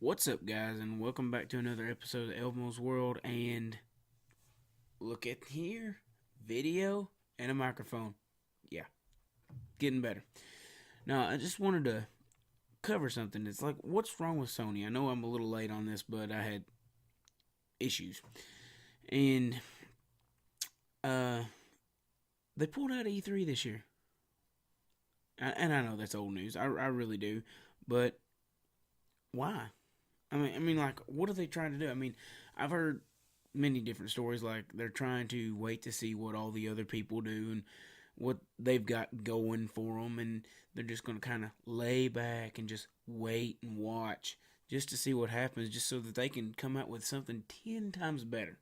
What's up, guys, and welcome back to another episode of L-Moe's World. And look at here, video and a microphone. Yeah, getting better. Now, I just wanted to cover something. It's like, what's wrong with Sony? I know I'm a little late on this, but I had issues, and uh, they pulled out of E3 this year. And I know that's old news. I really do, but why? I mean, like, what are they trying to do? I mean, I've heard many different stories. Like, they're trying to wait to see what all the other people do and what they've got going for them, and they're just going to kind of lay back and just wait and watch just to see what happens, just so that they can come out with something 10 times better.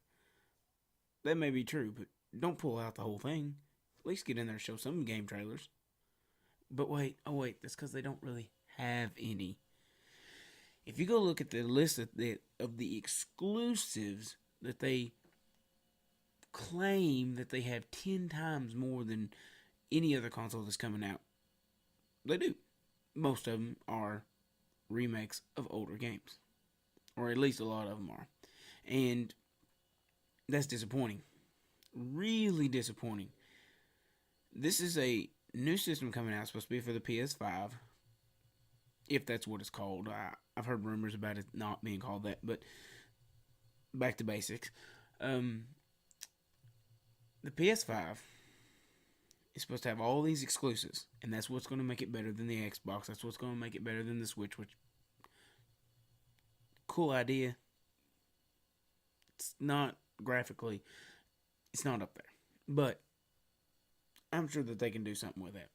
That may be true, but don't pull out the whole thing. At least get in there and show some game trailers. But wait, oh wait, that's because they don't really have any. If you go look at the list of the exclusives that they claim that they have 10 times more than any other console that's coming out, they do. Most of them are remakes of older games, or at least a lot of them are. And that's disappointing. Really disappointing. This is a new system coming out, supposed to be for the PS5, if that's what it's called. I've heard rumors about it not being called that, but back to basics. The PS5 is supposed to have all these exclusives, and that's what's going to make it better than the Xbox. That's what's going to make it better than the Switch, which, cool idea. It's not graphically, it's not up there. But I'm sure that they can do something with that.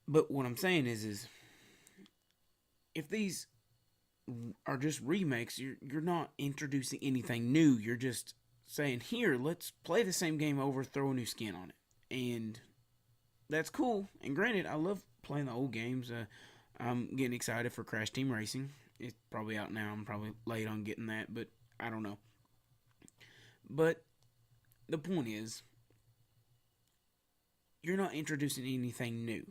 But what I'm saying is if these are just remakes, you're not introducing anything new. You're just saying, here, let's play the same game over, throw a new skin on it. And that's cool. And granted, I love playing the old games. I'm getting excited for Crash Team Racing. It's probably out now. I'm probably late on getting that, but I don't know. But the point is, you're not introducing anything new.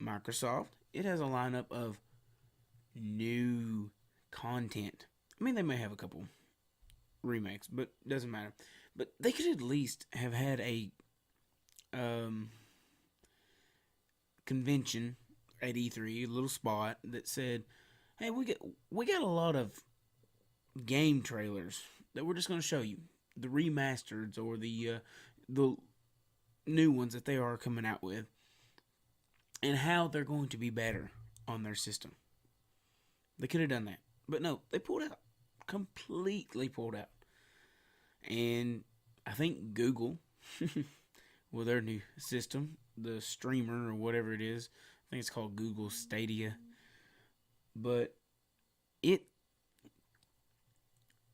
Microsoft, it has a lineup of new content. I mean, they may have a couple remakes, but doesn't matter. But they could at least have had a convention at E3, a little spot that said, "Hey, we got a lot of game trailers that we're just going to show you, the remasters or the new ones that they are coming out with, and how they're going to be better on their system." They could have done that. But no, they pulled out. Completely pulled out. And I think Google, with their new system, the streamer or whatever it is, I think it's called Google Stadia. But it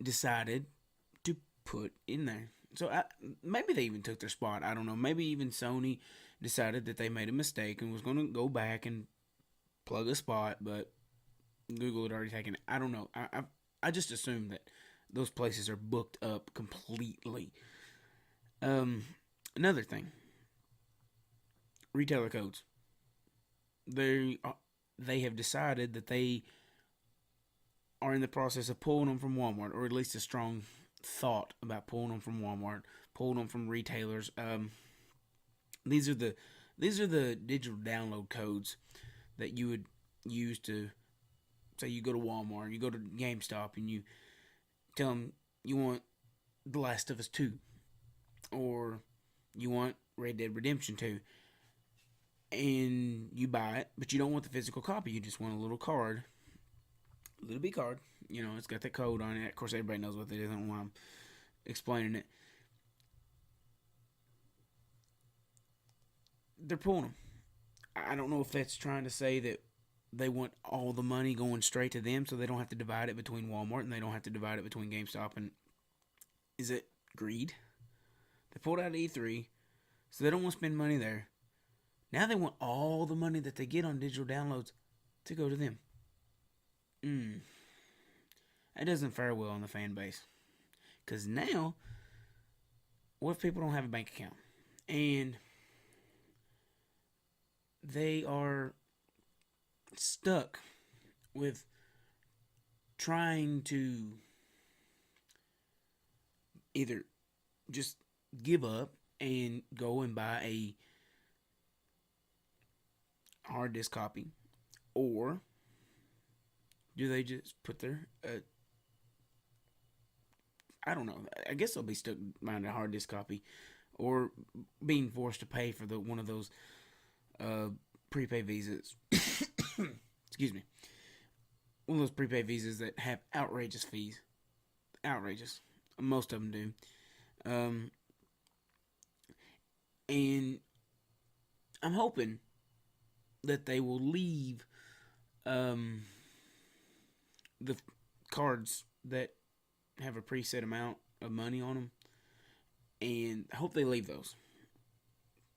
decided to put in there. So maybe they even took their spot. I don't know. Maybe even Sony decided that they made a mistake and was going to go back and plug a spot, but Google had already taken it. I don't know. I just assume that those places are booked up completely. Another thing, retailer codes. They have decided that they are in the process of pulling them from Walmart, or at least a strong thought about pulling them from Walmart, pulling them from retailers. These are the digital download codes that you would use to, say, you go to Walmart, you go to GameStop, and you tell them you want The Last of Us 2, or you want Red Dead Redemption 2, and you buy it, but you don't want the physical copy. You just want a little card, a little bitty card. You know, it's got the code on it. Of course, everybody knows what it is. I don't want I'm explaining it. They're pulling them. I don't know if that's trying to say that they want all the money going straight to them, so they don't have to divide it between Walmart and they don't have to divide it between GameStop. And is it greed? They pulled out of E3, so they don't want to spend money there. Now they want all the money that they get on digital downloads to go to them. That doesn't fare well on the fan base. Because now, what if people don't have a bank account? And they are stuck with trying to either just give up and go and buy a hard disk copy, or do they just put their I don't know. I guess they'll be stuck behind a hard disk copy, or being forced to pay for the one of those prepaid visas. Excuse me. One of those prepaid visas that have outrageous fees. Outrageous. Most of them do. And I'm hoping that they will leave the cards that have a preset amount of money on them, and I hope they leave those,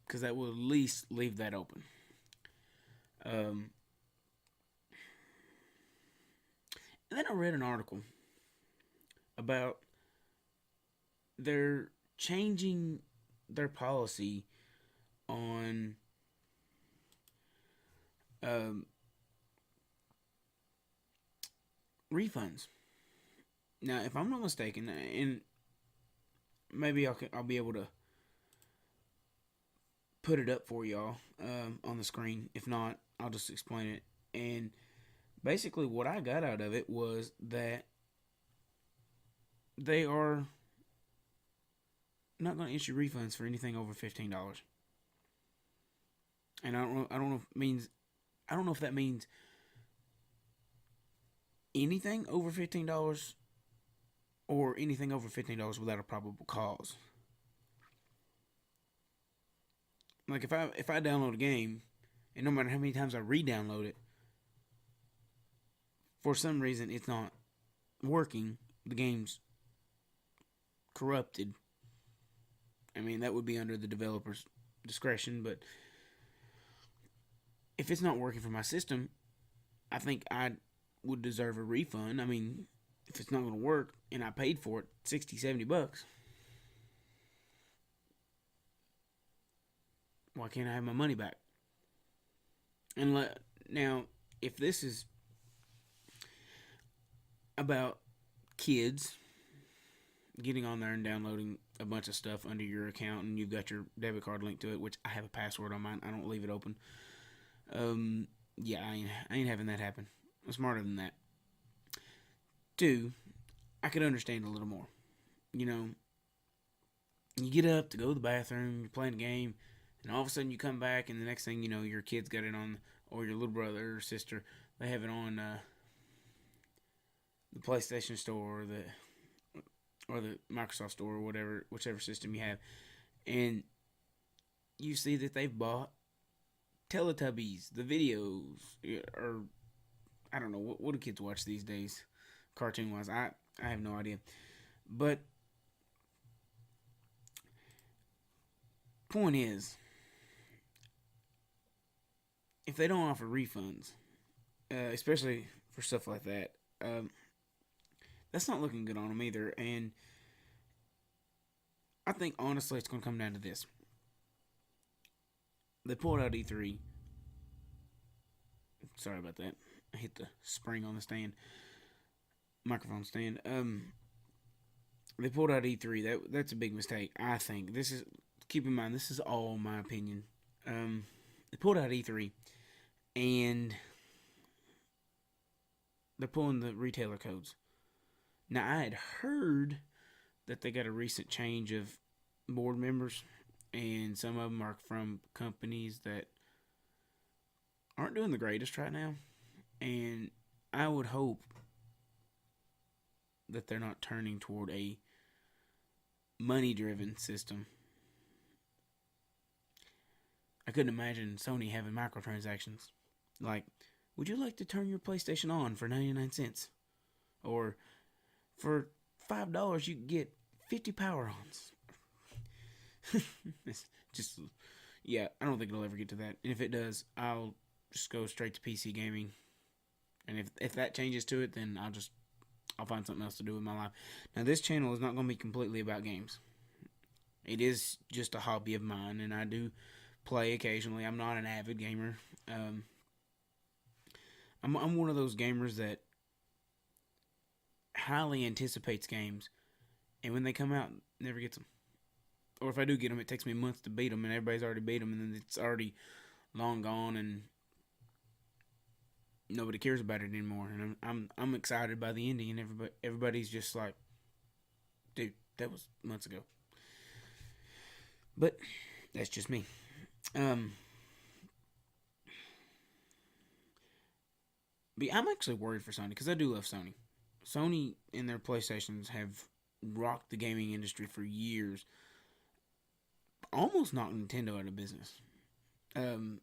because that will at least leave that open. And then I read an article about they're changing their policy on refunds. Now, if I'm not mistaken, and maybe I'll be able to put it up for y'all on the screen. If not, I'll just explain it. And basically, what I got out of it was that they are not going to issue refunds for anything over $15. And I don't know if it means, I don't know if that means anything over $15 or anything over $15 without a probable cause. Like if I download a game, and no matter how many times I re-download it, for some reason it's not working, the game's corrupted. I mean, that would be under the developer's discretion, but if it's not working for my system, I think I would deserve a refund. I mean, if it's not going to work and I paid for it $60-$70, why can't I have my money back? And now, if this is about kids getting on there and downloading a bunch of stuff under your account, and you've got your debit card linked to it, which I have a password on mine, I don't leave it open. Yeah, I ain't having that happen. I'm smarter than that. 2, I could understand a little more. You know, you get up to go to the bathroom, you're playing a game, and all of a sudden you come back, and the next thing you know, your kid's got it on, or your little brother or sister, they have it on the PlayStation Store, or the Microsoft Store, or whatever, whichever system you have, and you see that they've bought Teletubbies, the videos, or I don't know, what do kids watch these days, cartoon-wise? I have no idea. But point is, if they don't offer refunds, especially for stuff like that, that's not looking good on them either. And I think, honestly, it's going to come down to this. They pulled out E3. Sorry about that. I hit the spring on the microphone stand. They pulled out E3. That's a big mistake, I think. Keep in mind, this is all my opinion. They pulled out E3, and they're pulling the retailer codes. Now, I had heard that they got a recent change of board members, and some of them are from companies that aren't doing the greatest right now. And I would hope that they're not turning toward a money-driven system. I couldn't imagine Sony having microtransactions. Like, would you like to turn your PlayStation on for 99 cents? Or for $5 you can get 50 power-ons. It's just, yeah, I don't think it'll ever get to that. And if it does, I'll just go straight to PC gaming. And if that changes to it, then I'll find something else to do with my life. Now, this channel is not going to be completely about games. It is just a hobby of mine, and I do play occasionally. I'm not an avid gamer. I'm one of those gamers that highly anticipates games, and when they come out, never gets them. Or if I do get them, it takes me months to beat them, and everybody's already beat them, and then it's already long gone, and nobody cares about it anymore. And I'm excited by the ending, and everybody's just like, dude, that was months ago. But that's just me. But I'm actually worried for Sony because I do love Sony. Sony and their PlayStations have rocked the gaming industry for years. Almost knocked Nintendo out of business. Um,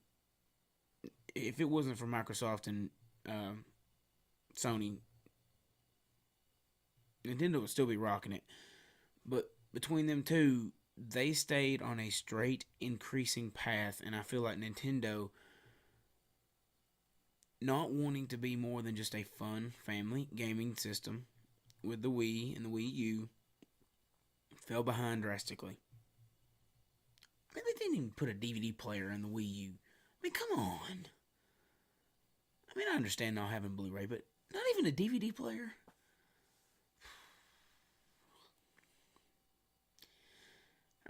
if it wasn't for Microsoft and Sony, Nintendo would still be rocking it. But between them two, they stayed on a straight increasing path, and I feel like Nintendo, not wanting to be more than just a fun family gaming system with the Wii and the Wii U, fell behind drastically. I mean, they didn't even put a DVD player in the Wii U. I mean, come on. I mean, I understand not having Blu-ray, but not even a DVD player?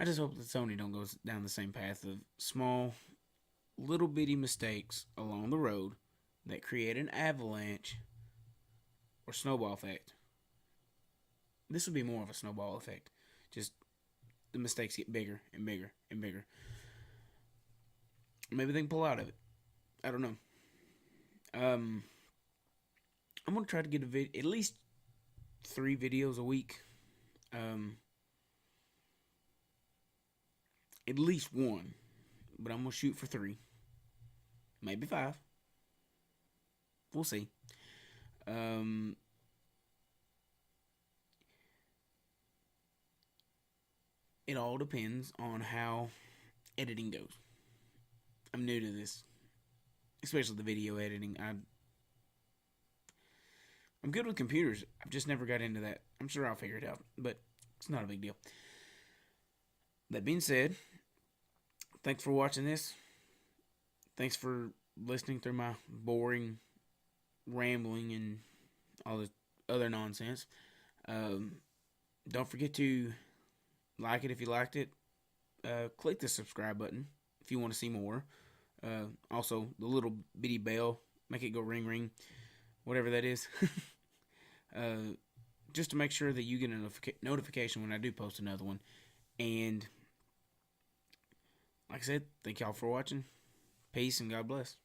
I just hope that Sony don't go down the same path of small, little bitty mistakes along the road that create an avalanche or snowball effect. This would be more of a snowball effect. Just the mistakes get bigger and bigger and bigger. Maybe they can pull out of it. I don't know. I'm gonna try to get at least 3 videos a week. At least one, but I'm gonna shoot for 3, maybe 5. We'll see. It all depends on how editing goes. I'm new to this, especially the video editing. I'm good with computers. I've just never got into that. I'm sure I'll figure it out, but it's not a big deal. That being said, thanks for watching this. Thanks for listening through my boring rambling and all the other nonsense. Don't forget to like it if you liked it. Click the subscribe button if you want to see more. Also, the little bitty bell, make it go ring ring, whatever that is. Just to make sure that you get a notification when I do post another one. And like I said, thank y'all for watching. Peace and God bless.